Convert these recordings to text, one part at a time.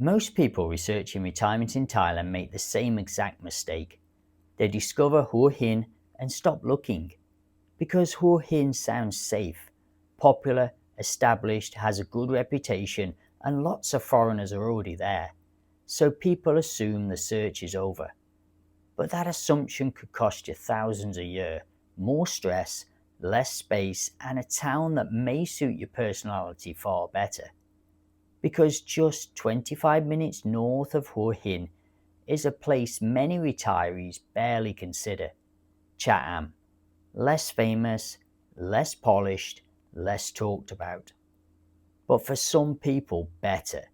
Most people researching retirement in Thailand make the same exact mistake. They discover Hua Hin and stop looking. Because Hua Hin sounds safe, popular, established, has a good reputation, and lots of foreigners are already there. So people assume the search is over. But that assumption could cost you thousands a year, more stress, less space, and a town that may suit your personality far better. Because just 25 minutes north of Hua Hin is a place many retirees barely consider, Chatham. Less famous, less polished, less talked about. But for some people better,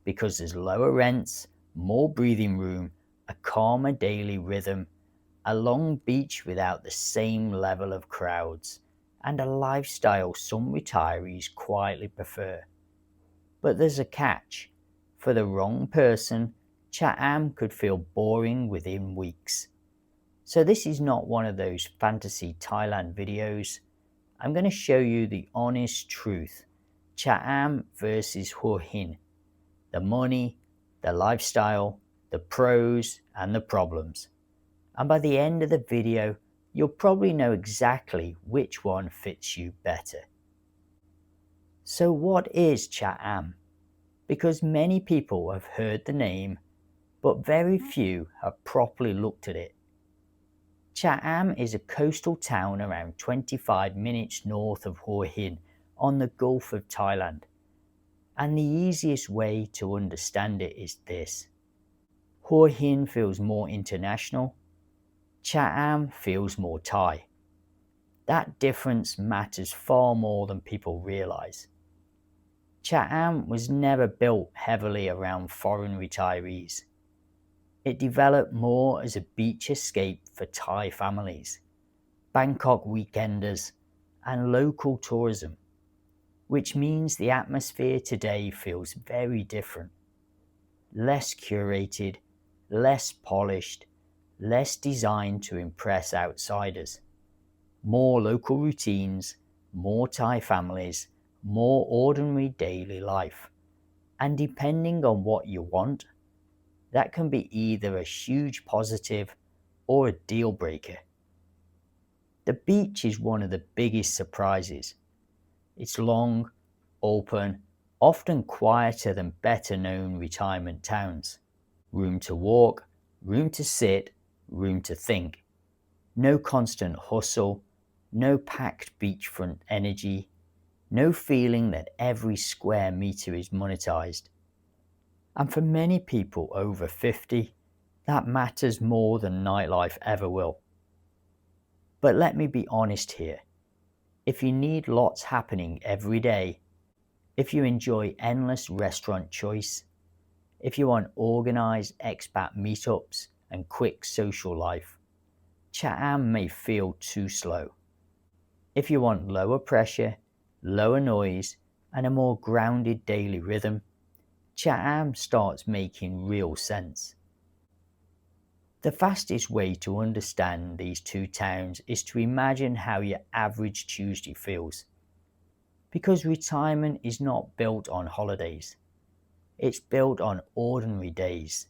because there's lower rents, more breathing room, a calmer daily rhythm, a long beach without the same level of crowds, and a lifestyle some retirees quietly prefer. But there's a catch. For the wrong person, Chatham could feel boring within weeks. So this is not one of those fantasy Thailand videos. I'm going to show you the honest truth. Chatham versus Hua Hin. The money, the lifestyle, the pros and the problems. And by the end of the video, you'll probably know exactly which one fits you better. So what is Chatham? Because many people have heard the name, but very few have properly looked at it. Chatham is a coastal town around 25 minutes north of Hua Hin on the Gulf of Thailand. And the easiest way to understand it is this. Hua Hin feels more international. Chatham feels more Thai. That difference matters far more than people realise. Chatham was never built heavily around foreign retirees. It developed more as a beach escape for Thai families, Bangkok weekenders, and local tourism, which means the atmosphere today feels very different. Less curated, less polished, less designed to impress outsiders. More local routines, more Thai families, more ordinary daily life. And depending on what you want, that can be either a huge positive or a deal breaker. The beach is one of the biggest surprises. It's long, open, often quieter than better known retirement towns. Room to walk, room to sit, room to think. No constant hustle, no packed beachfront energy, no feeling that every square meter is monetized. And for many people over 50, that matters more than nightlife ever will. But let me be honest here. If you need lots happening every day, if you enjoy endless restaurant choice, if you want organized expat meetups and quick social life, Chatham may feel too slow. If you want lower pressure, lower noise, and a more grounded daily rhythm, Chatham starts making real sense. The fastest way to understand these two towns is to imagine how your average Tuesday feels. Because retirement is not built on holidays. It's built on ordinary days.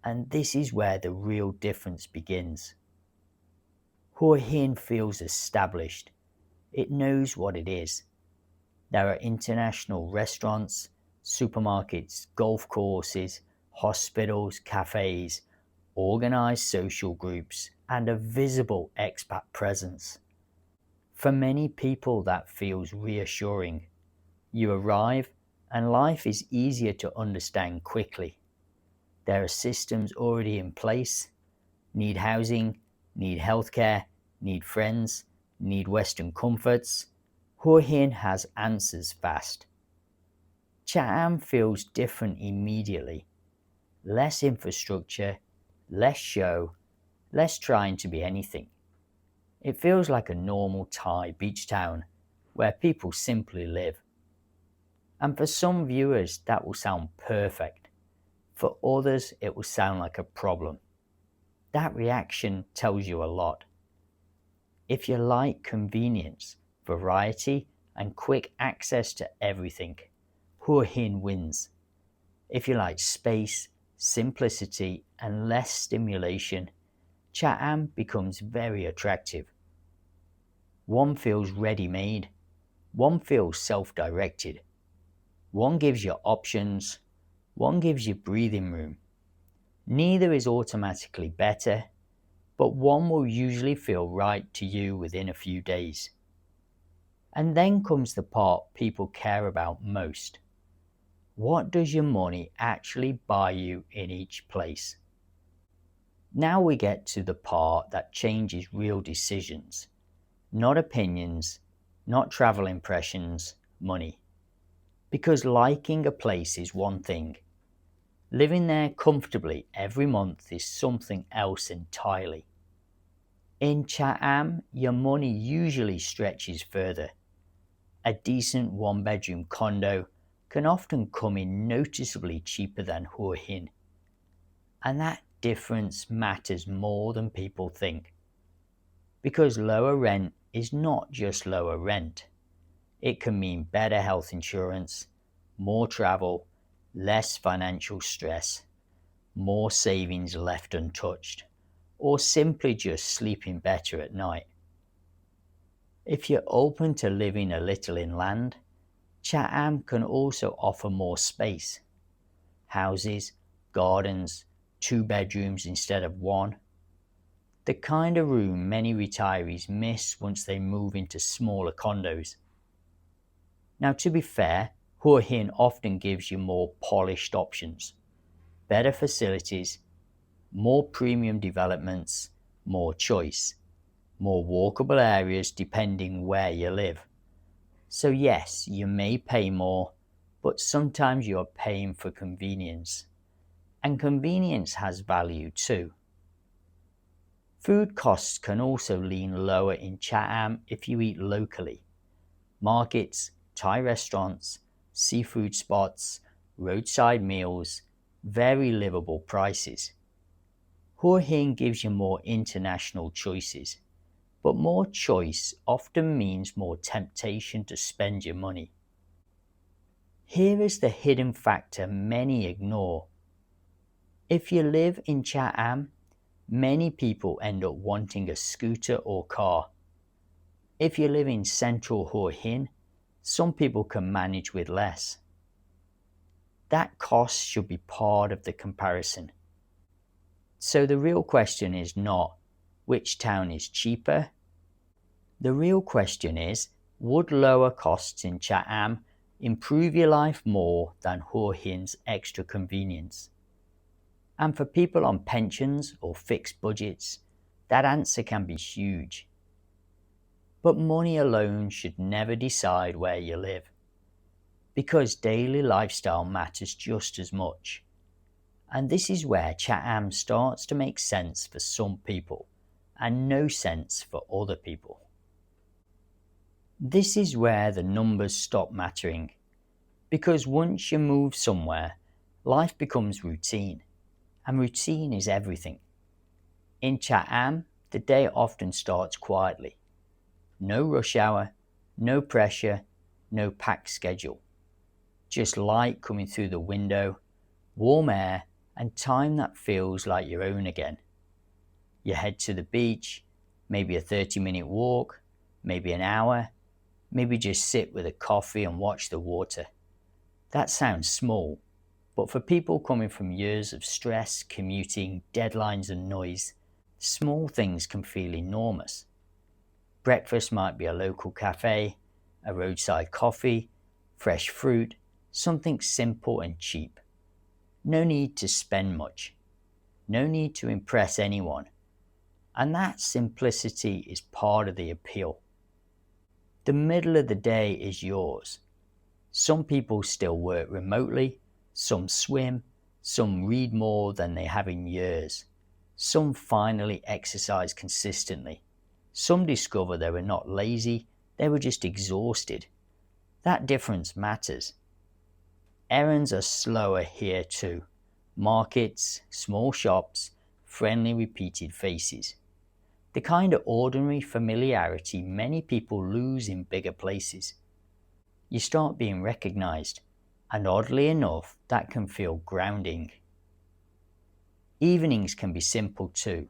And this is where the real difference begins. Hua Hin feels established. It knows what it is. There are international restaurants, supermarkets, golf courses, hospitals, cafes, organised social groups, and a visible expat presence. For many people that feels reassuring. You arrive and life is easier to understand quickly. There are systems already in place. Need housing, need healthcare, need friends, need Western comforts. Hua Hin has answers fast. Chatham feels different immediately. Less infrastructure, less show, less trying to be anything. It feels like a normal Thai beach town where people simply live. And for some viewers that will sound perfect. For others it will sound like a problem. That reaction tells you a lot. If you like convenience, variety and quick access to everything, Hua Hin wins. If you like space, simplicity, and less stimulation, Chatham becomes very attractive. One feels ready-made, one feels self-directed, one gives you options, one gives you breathing room. Neither is automatically better, but one will usually feel right to you within a few days. And then comes the part people care about most. What does your money actually buy you in each place? Now we get to the part that changes real decisions. Not opinions, not travel impressions, money. Because liking a place is one thing. Living there comfortably every month is something else entirely. In Chatham, your money usually stretches further. A decent one-bedroom condo can often come in noticeably cheaper than Hua Hin. And that difference matters more than people think. Because lower rent is not just lower rent. It can mean better health insurance, more travel, less financial stress, more savings left untouched, or simply just sleeping better at night. If you're open to living a little inland, Chatham can also offer more space. Houses, gardens, 2 bedrooms instead of 1. The kind of room many retirees miss once they move into smaller condos. Now, to be fair, Hua Hin often gives you more polished options, better facilities, more premium developments, more choice, more walkable areas depending where you live. So yes, you may pay more, but sometimes you are paying for convenience. And convenience has value too. Food costs can also lean lower in Chatham if you eat locally. Markets, Thai restaurants, seafood spots, roadside meals, very livable prices. Hua Hin gives you more international choices, but more choice often means more temptation to spend your money. Here is the hidden factor many ignore. If you live in Chatham, many people end up wanting a scooter or car. If you live in central Hua Hin, some people can manage with less. That cost should be part of the comparison. So the real question is not which town is cheaper. The real question is, would lower costs in Chatham improve your life more than Hua Hin's extra convenience? And for people on pensions or fixed budgets, that answer can be huge. But money alone should never decide where you live, because daily lifestyle matters just as much. And this is where Chatham starts to make sense for some people and no sense for other people. This is where the numbers stop mattering, because once you move somewhere, life becomes routine. And routine is everything. In Chatham, the day often starts quietly. No rush hour, no pressure, no packed schedule. Just light coming through the window, warm air, and time that feels like your own again. You head to the beach, maybe a 30-minute walk, maybe an hour, maybe just sit with a coffee and watch the water. That sounds small. But for people coming from years of stress, commuting, deadlines and noise, small things can feel enormous. Breakfast might be a local cafe, a roadside coffee, fresh fruit, something simple and cheap. No need to spend much. No need to impress anyone. And that simplicity is part of the appeal. The middle of the day is yours. Some people still work remotely. Some swim, some read more than they have in years. Some finally exercise consistently. Some discover they were not lazy, they were just exhausted. That difference matters. Errands are slower here too. Markets, small shops, friendly repeated faces. The kind of ordinary familiarity many people lose in bigger places. You start being recognized, And oddly enough, that can feel grounding. Evenings can be simple too.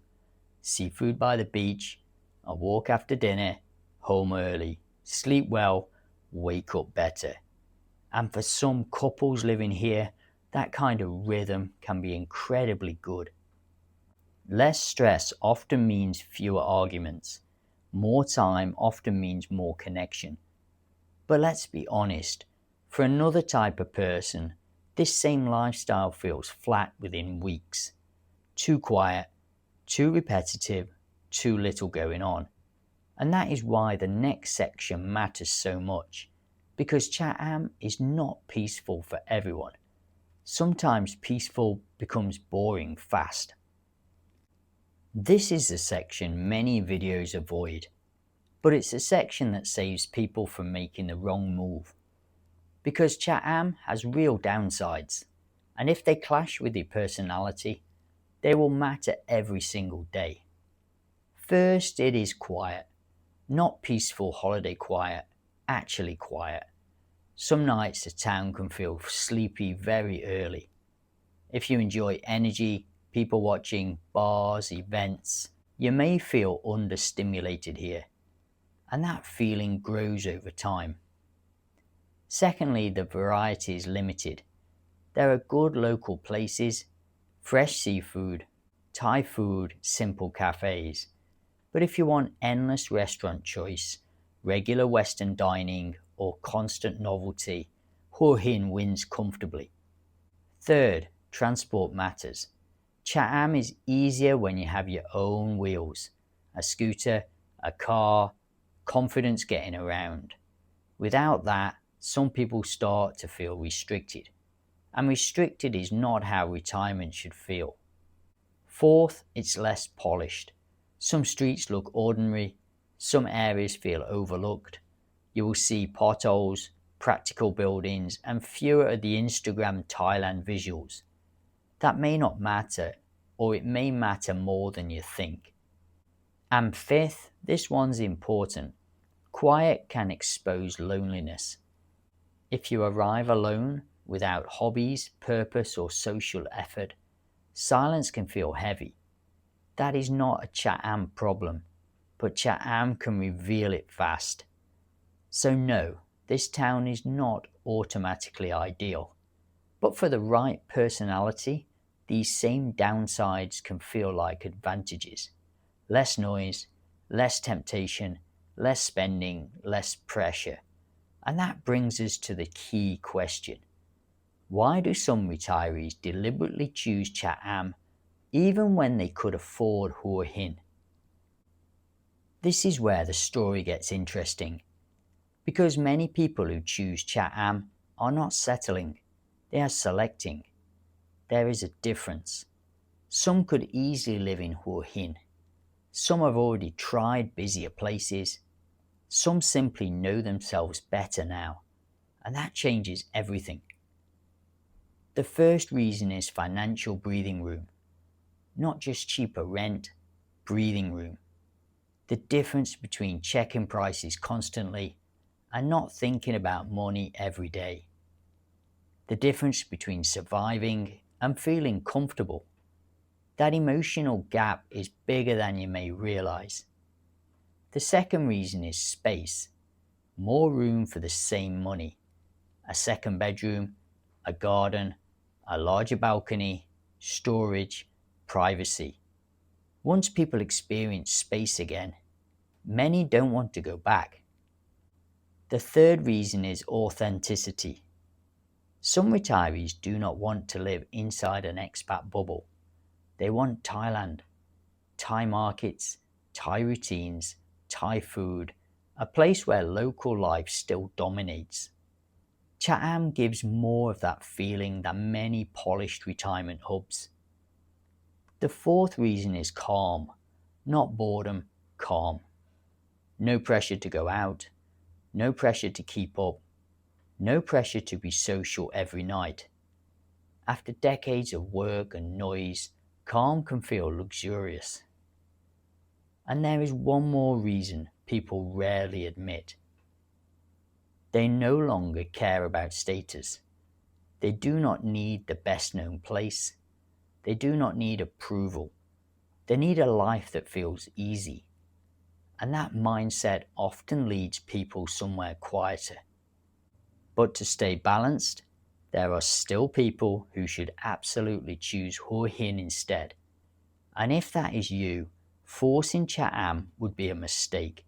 Seafood by the beach, a walk after dinner, home early, sleep well, wake up better. And for some couples living here, that kind of rhythm can be incredibly good. Less stress often means fewer arguments. More time often means more connection. But let's be honest, for another type of person, this same lifestyle feels flat within weeks. Too quiet, too repetitive, too little going on. And that is why the next section matters so much, because Chatham is not peaceful for everyone. Sometimes peaceful becomes boring fast. This is the section many videos avoid, but it's a section that saves people from making the wrong move. Because Chatham has real downsides, and if they clash with your personality, they will matter every single day. First, it is quiet. Not peaceful holiday quiet, actually quiet. Some nights the town can feel sleepy very early. If you enjoy energy, people watching, bars, events, you may feel understimulated here, and that feeling grows over time. Secondly, the variety is limited. There are good local places, fresh seafood, Thai food, simple cafes. But if you want endless restaurant choice, regular Western dining, or constant novelty, Hua Hin wins comfortably. Third, transport matters. Chatham is easier when you have your own wheels, a scooter, a car, confidence getting around. Without that, some people start to feel restricted, and restricted is not how retirement should feel. Fourth, it's less polished. Some streets look ordinary, some areas feel overlooked. You will see potholes, practical buildings, and fewer of the Instagram Thailand visuals. That may not matter, or it may matter more than you think. And fifth, this one's important. Quiet can expose loneliness. If you arrive alone, without hobbies, purpose, or social effort, silence can feel heavy. That is not a Chatham problem, but Chatham can reveal it fast. So no, this town is not automatically ideal. But for the right personality, these same downsides can feel like advantages. Less noise, less temptation, less spending, less pressure. And that brings us to the key question. Why do some retirees deliberately choose Chatham even when they could afford Hua Hin? This is where the story gets interesting, because many people who choose Chatham are not settling, they are selecting. There is a difference. Some could easily live in Hua Hin. Some have already tried busier places. Some simply know themselves better now, and that changes everything. The first reason is financial breathing room. Not just cheaper rent, breathing room. The difference between checking prices constantly and not thinking about money every day. The difference between surviving and feeling comfortable. That emotional gap is bigger than you may realize. The second reason is space. More room for the same money. A second bedroom, a garden, a larger balcony, storage, privacy. Once people experience space again, many don't want to go back. The third reason is authenticity. Some retirees do not want to live inside an expat bubble. They want Thailand, Thai markets, Thai routines, Thai food, a place where local life still dominates. Chatham gives more of that feeling than many polished retirement hubs. The fourth reason is calm, not boredom, calm. No pressure to go out, no pressure to keep up, no pressure to be social every night. After decades of work and noise, calm can feel luxurious. And there is one more reason people rarely admit. They no longer care about status. They do not need the best known place. They do not need approval. They need a life that feels easy. And that mindset often leads people somewhere quieter. But to stay balanced, there are still people who should absolutely choose Hua Hin instead. And if that is you, forcing Chatham would be a mistake.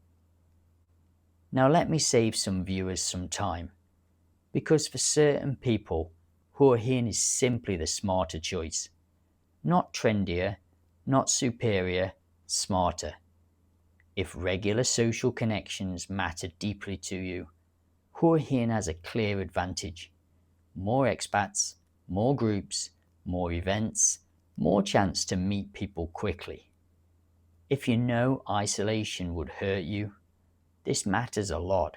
Now let me save some viewers some time, because for certain people, Hua Hin is simply the smarter choice. Not trendier, not superior, smarter. If regular social connections matter deeply to you, Hua Hin has a clear advantage. More expats, more groups, more events, more chance to meet people quickly. If you know isolation would hurt you, this matters a lot.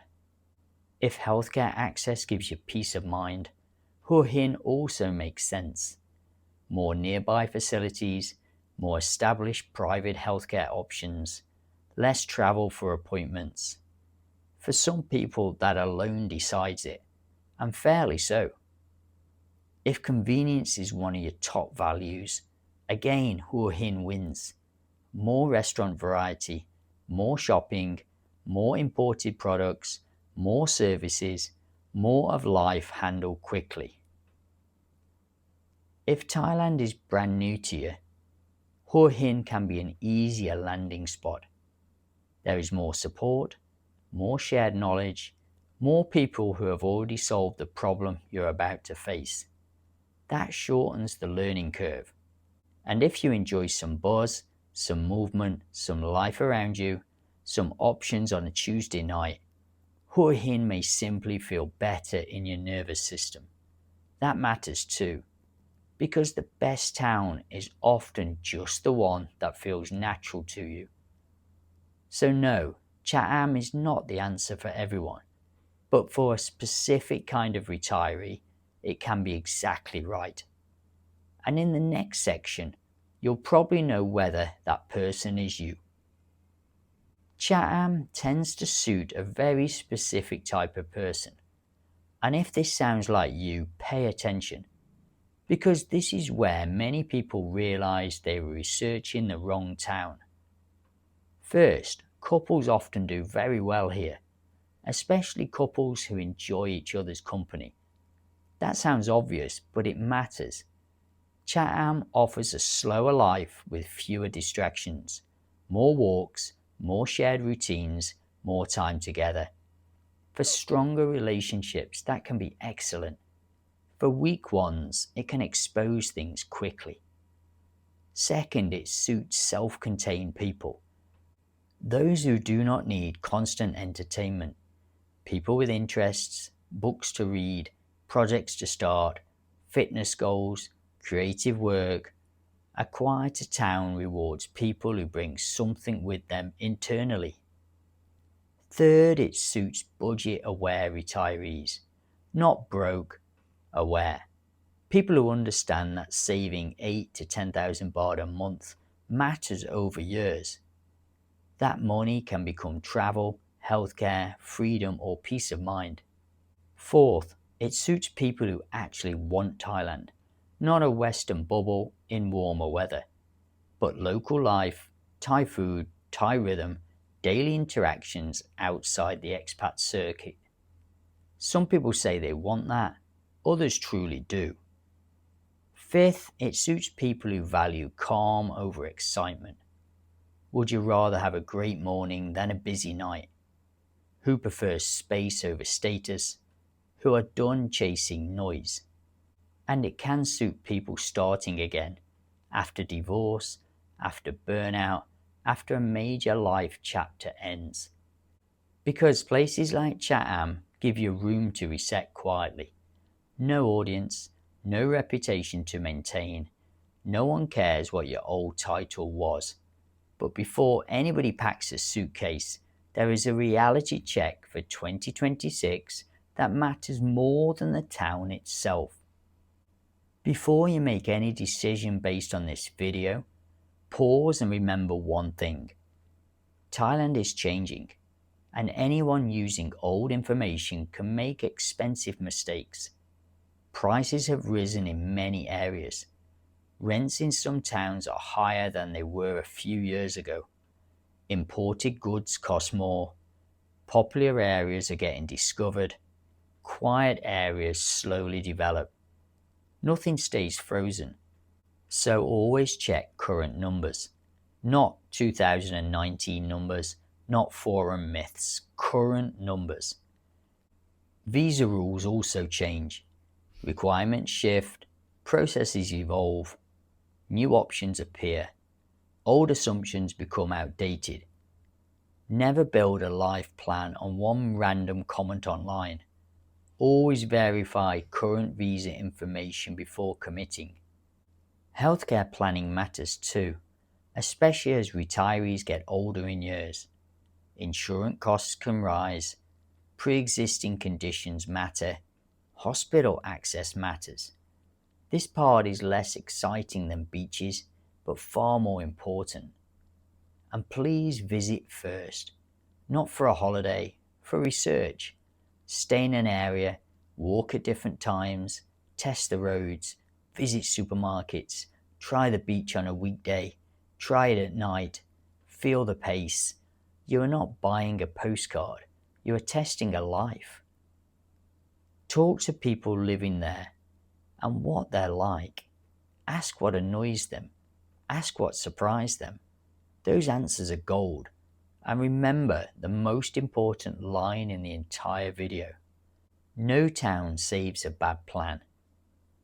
If healthcare access gives you peace of mind, Hua Hin also makes sense. More nearby facilities, more established private healthcare options, less travel for appointments. For some people, that alone decides it, and fairly so. If convenience is one of your top values, again Hua Hin wins. More restaurant variety, more shopping, more imported products, more services, more of life handled quickly. If Thailand is brand new to you, Hua Hin can be an easier landing spot. There is more support, more shared knowledge, more people who have already solved the problem you're about to face. That shortens the learning curve. And if you enjoy some buzz, some movement, some life around you, some options on a Tuesday night, Hua Hin may simply feel better in your nervous system. That matters too, because the best town is often just the one that feels natural to you. So no, Chatham is not the answer for everyone, but for a specific kind of retiree, it can be exactly right. And in the next section, you'll probably know whether that person is you. Chatham tends to suit a very specific type of person. And if this sounds like you, pay attention, because this is where many people realize they were researching the wrong town. First, couples often do very well here, especially couples who enjoy each other's company. That sounds obvious, but it matters. Chatham offers a slower life with fewer distractions, more walks, more shared routines, more time together. For stronger relationships, that can be excellent. For weak ones, it can expose things quickly. Second, it suits self-contained people. Those who do not need constant entertainment. People with interests, books to read, projects to start, fitness goals, creative work. A quieter town rewards people who bring something with them internally. Third, it suits budget-aware retirees, not broke, aware. People who understand that saving 8,000 to 10,000 baht a month matters over years. That money can become travel, healthcare, freedom, or peace of mind. Fourth, it suits people who actually want Thailand, not a Western bubble in warmer weather, but local life, Thai food, Thai rhythm, daily interactions outside the expat circuit. Some people say they want that, others truly do. Fifth, it suits people who value calm over excitement. Would you rather have a great morning than a busy night? Who prefers space over status? Who are done chasing noise? And it can suit people starting again, after divorce, after burnout, after a major life chapter ends. Because places like Chatham give you room to reset quietly. No audience, no reputation to maintain. No one cares what your old title was. But before anybody packs a suitcase, there is a reality check for 2026 that matters more than the town itself. Before you make any decision based on this video, pause and remember one thing. Thailand is changing, and anyone using old information can make expensive mistakes. Prices have risen in many areas. Rents in some towns are higher than they were a few years ago. Imported goods cost more. Popular areas are getting discovered. Quiet areas slowly develop. Nothing stays frozen. So always check current numbers. Not 2019 numbers, not forum myths, current numbers. Visa rules also change. Requirements shift, processes evolve, new options appear, old assumptions become outdated. Never build a life plan on one random comment online. Always verify current visa information before committing. Healthcare planning matters too, especially as retirees get older in years. Insurance costs can rise, pre-existing conditions matter, hospital access matters. This part is less exciting than beaches, but far more important. And please visit first, not for a holiday, for research. Stay in an area, walk at different times, test the roads, visit supermarkets, try the beach on a weekday, try it at night, feel the pace. You are not buying a postcard, you are testing a life. Talk to people living there and what they're like. Ask what annoys them. Ask what surprised them. Those answers are gold. And remember the most important line in the entire video. No town saves a bad plan.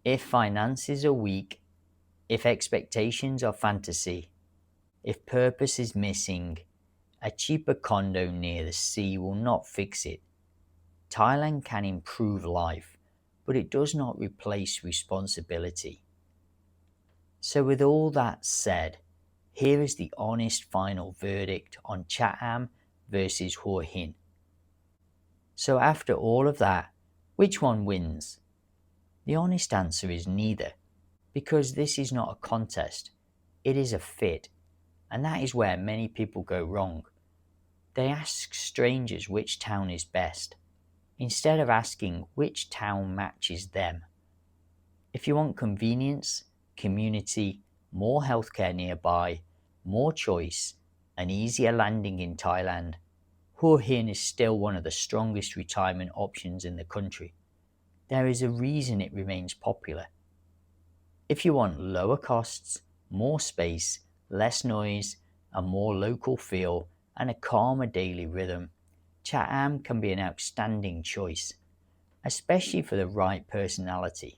If finances are weak, if expectations are fantasy, if purpose is missing, a cheaper condo near the sea will not fix it. Thailand can improve life, but it does not replace responsibility. So with all that said, here is the honest final verdict on Chatham versus Hua Hin. So after all of that, which one wins? The honest answer is neither, because this is not a contest, it is a fit, and that is where many people go wrong. They ask strangers which town is best, instead of asking which town matches them. If you want convenience, community, more healthcare nearby, more choice, and easier landing in Thailand, Hua Hin is still one of the strongest retirement options in the country. There is a reason it remains popular. If you want lower costs, more space, less noise, a more local feel, and a calmer daily rhythm, Chatham can be an outstanding choice, especially for the right personality.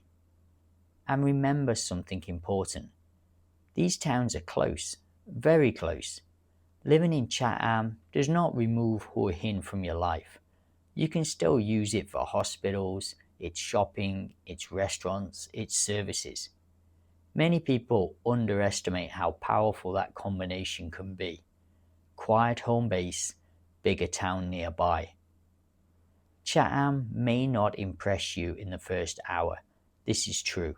And remember something important. These towns are close, very close. Living in Chatham does not remove Hua Hin from your life. You can still use it for hospitals, its shopping, its restaurants, its services. Many people underestimate how powerful that combination can be. Quiet home base, bigger town nearby. Chatham may not impress you in the first hour. This is true.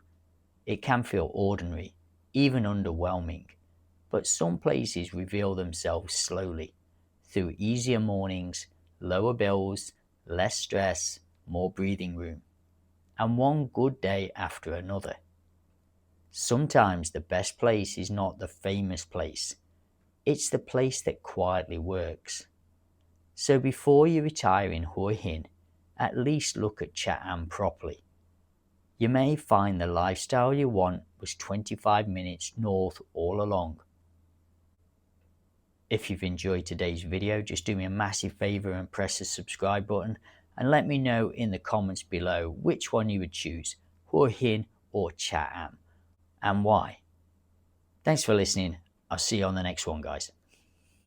It can feel ordinary, even underwhelming. But some places reveal themselves slowly, through easier mornings, lower bills, less stress, more breathing room, and one good day after another. Sometimes the best place is not the famous place, it's the place that quietly works. So before you retire in Hua Hin, at least look at Chatham properly. You may find the lifestyle you want was 25 minutes north all along. If you've enjoyed today's video, just do me a massive favor and press the subscribe button and let me know in the comments below which one you would choose, Hua Hin or Chatham, and why. Thanks for listening. I'll see you on the next one, guys.